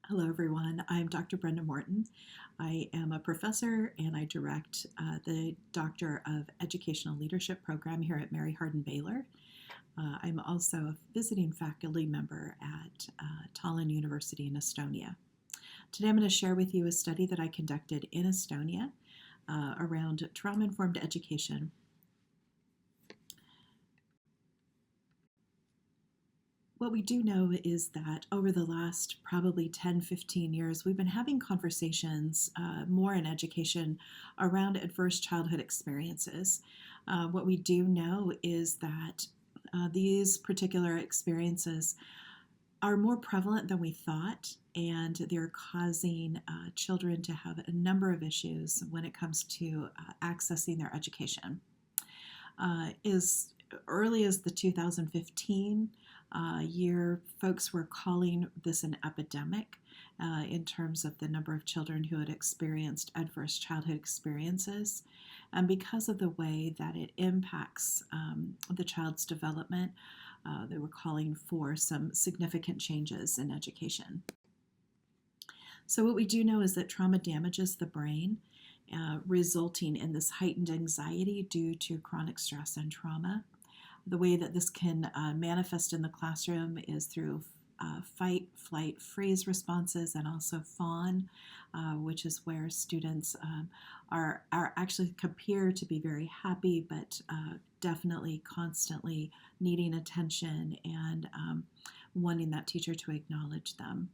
Hello, everyone. I'm Dr. Brenda Morton. I am a professor and I direct the Doctor of Educational Leadership program here at Mary Hardin Baylor. I'm also a visiting faculty member at Tallinn University in Estonia. Today, I'm going to share with you a study that I conducted in Estonia around trauma-informed education. What we do know is that over the last probably 10, 15 years, we've been having conversations more in education around adverse childhood experiences. What we do know is that these particular experiences are more prevalent than we thought, and they're causing children to have a number of issues when it comes to accessing their education. As early as the 2015 year, folks were calling this an epidemic in terms of the number of children who had experienced adverse childhood experiences. And because of the way that it impacts the child's development, they were calling for some significant changes in education. So what we do know is that trauma damages the brain, resulting in this heightened anxiety due to chronic stress and trauma. The way that this can manifest in the classroom is through fight, flight, freeze responses, and also fawn, which is where students are actually appear to be very happy, but definitely constantly needing attention and wanting that teacher to acknowledge them.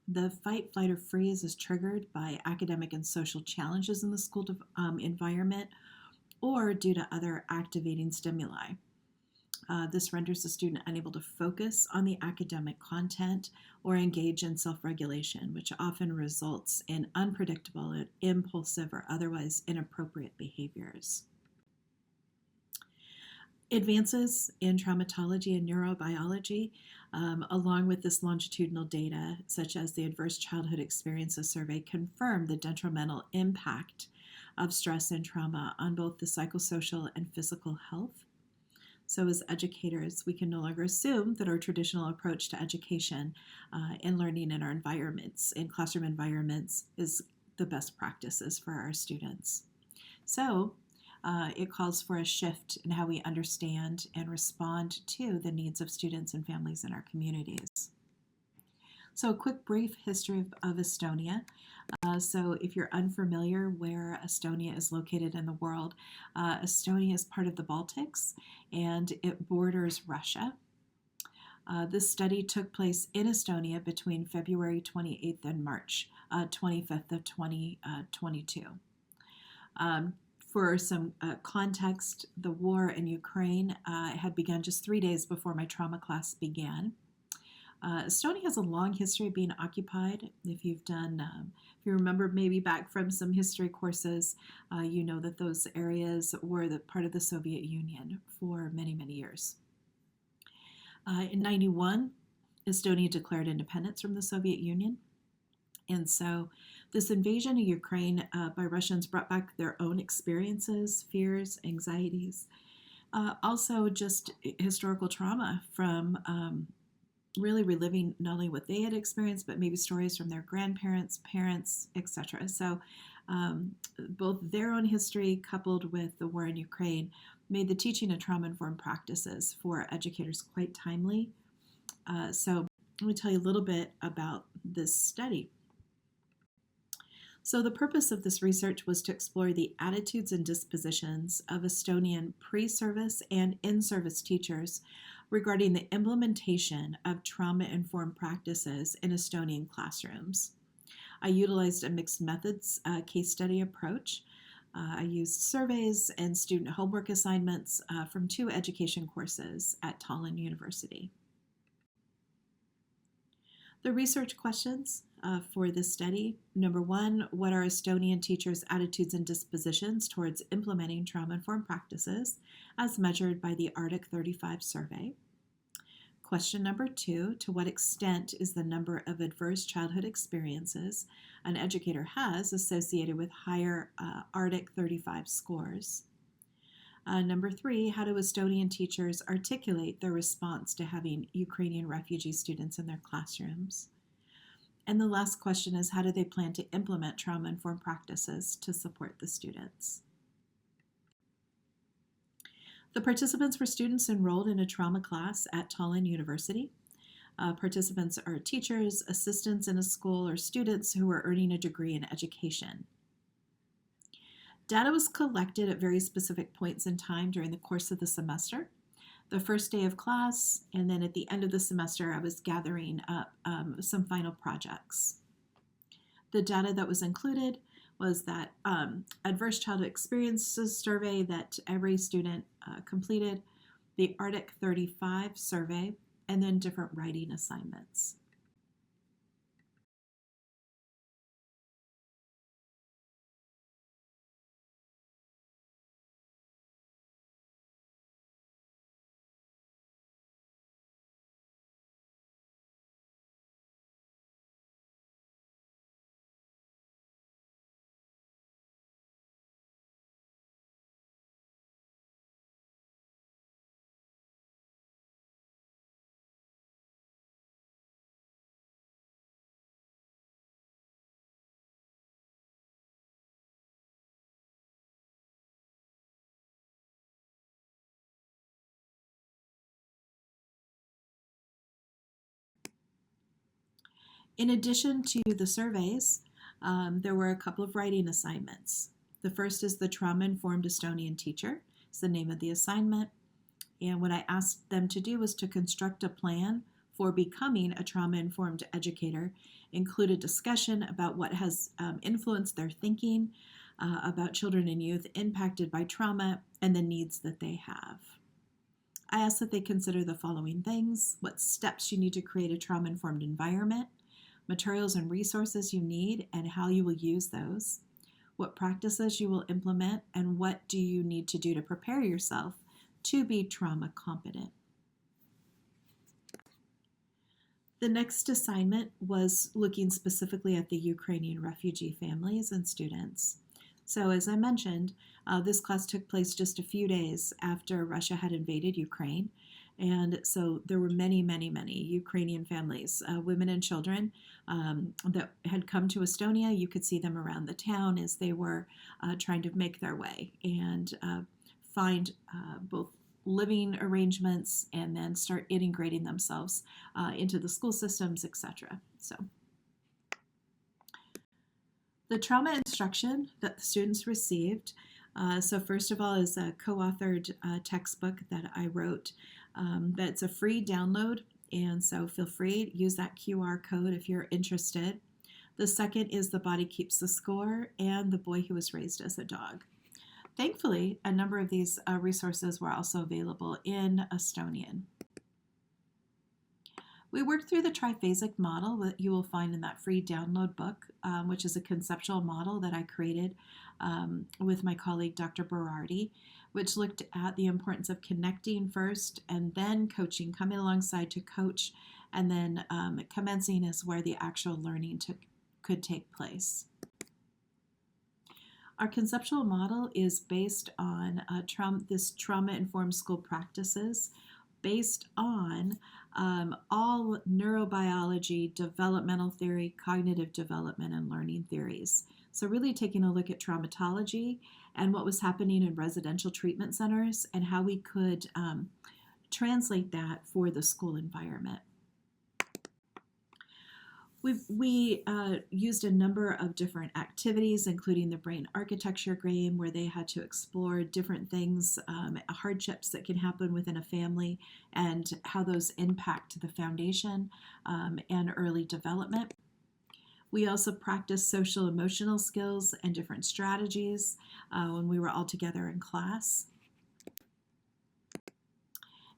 The fight, flight, or freeze is triggered by academic and social challenges in the school environment or due to other activating stimuli. This renders the student unable to focus on the academic content or engage in self-regulation, which often results in unpredictable, impulsive, or otherwise inappropriate behaviors. Advances in traumatology and neurobiology, along with this longitudinal data, such as the Adverse Childhood Experiences Survey, confirm the detrimental impact of stress and trauma on both the psychosocial and physical health. So as educators, we can no longer assume that our traditional approach to education and learning in our environments, in classroom environments, is the best practices for our students. So it calls for a shift in how we understand and respond to the needs of students and families in our communities. So a quick brief history of Estonia. So if you're unfamiliar where Estonia is located in the world, Estonia is part of the Baltics and it borders Russia. This study took place in Estonia between February 28th and March 25th of 2022. For some context, the war in Ukraine had begun just 3 days before my trauma class began. Estonia has a long history of being occupied. If you remember maybe back from some history courses, you know that those areas were part of the Soviet Union for many, many years. In 91, Estonia declared independence from the Soviet Union. And so this invasion of Ukraine by Russians brought back their own experiences, fears, anxieties, also just historical trauma from really reliving not only what they had experienced, but maybe stories from their grandparents, parents, etc. So both their own history coupled with the war in Ukraine made the teaching of trauma-informed practices for educators quite timely. So let me tell you a little bit about this study. So the purpose of this research was to explore the attitudes and dispositions of Estonian pre-service and in-service teachers regarding the implementation of trauma-informed practices in Estonian classrooms. I utilized a mixed methods case study approach. I used surveys and student homework assignments from 2 education courses at Tallinn University. The research questions for this study: number 1, what are Estonian teachers' attitudes and dispositions towards implementing trauma-informed practices as measured by the Arctic 35 survey? Question number 2, to what extent is the number of adverse childhood experiences an educator has associated with higher Arctic 35 scores? Number 3, how do Estonian teachers articulate their response to having Ukrainian refugee students in their classrooms? And the last question is, how do they plan to implement trauma-informed practices to support the students? The participants were students enrolled in a trauma class at Tallinn University. Participants are teachers, assistants in a school, or students who are earning a degree in education. Data was collected at very specific points in time during the course of the semester. The first day of class, and then at the end of the semester, I was gathering up some final projects. The data that was included was that Adverse Childhood Experiences survey that every student completed, the Arctic 35 survey, and then different writing assignments. In addition to the surveys, there were a couple of writing assignments. The first is the Trauma-Informed Estonian Teacher. It's the name of the assignment. And what I asked them to do was to construct a plan for becoming a trauma-informed educator, include a discussion about what has influenced their thinking about children and youth impacted by trauma and the needs that they have. I asked that they consider the following things: what steps you need to create a trauma-informed environment, materials and resources you need and how you will use those, what practices you will implement, and what do you need to do to prepare yourself to be trauma competent. The next assignment was looking specifically at the Ukrainian refugee families and students. So as I mentioned, this class took place just a few days after Russia had invaded Ukraine. And so there were many, many, many Ukrainian families, women and children that had come to Estonia. You could see them around the town as they were trying to make their way and find both living arrangements and then start integrating themselves into the school systems, etc. So the trauma instruction that the students received, so first of all, is a co-authored textbook that I wrote. That's a free download, and so feel free to use that QR code if you're interested. The second is The Body Keeps the Score and The Boy Who Was Raised as a Dog. Thankfully, a number of these resources were also available in Estonian. We worked through the triphasic model that you will find in that free download book, which is a conceptual model that I created with my colleague, Dr. Berardi, which looked at the importance of connecting first and then coaching, coming alongside to coach, and then commencing is where the actual learning could take place. Our conceptual model is based on this trauma-informed school practices, based on all neurobiology, developmental theory, cognitive development, and learning theories. So really taking a look at traumatology and what was happening in residential treatment centers and how we could translate that for the school environment. We used a number of different activities, including the brain architecture game, where they had to explore different things, hardships that can happen within a family, and how those impact the foundation and early development. We also practiced social emotional skills and different strategies when we were all together in class.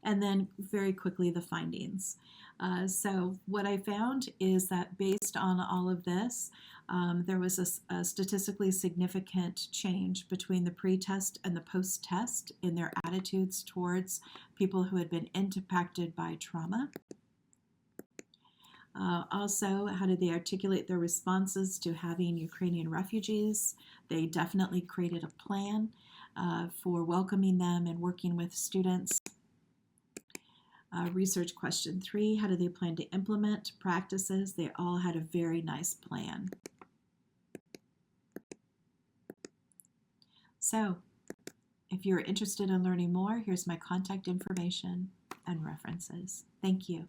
And then very quickly, the findings. So what I found is that based on all of this, there was a statistically significant change between the pre-test and the post-test in their attitudes towards people who had been impacted by trauma. Also, how did they articulate their responses to having Ukrainian refugees? They definitely created a plan for welcoming them and working with students. Research question 3, how do they plan to implement practices? They all had a very nice plan. So, if you're interested in learning more, here's my contact information and references. Thank you.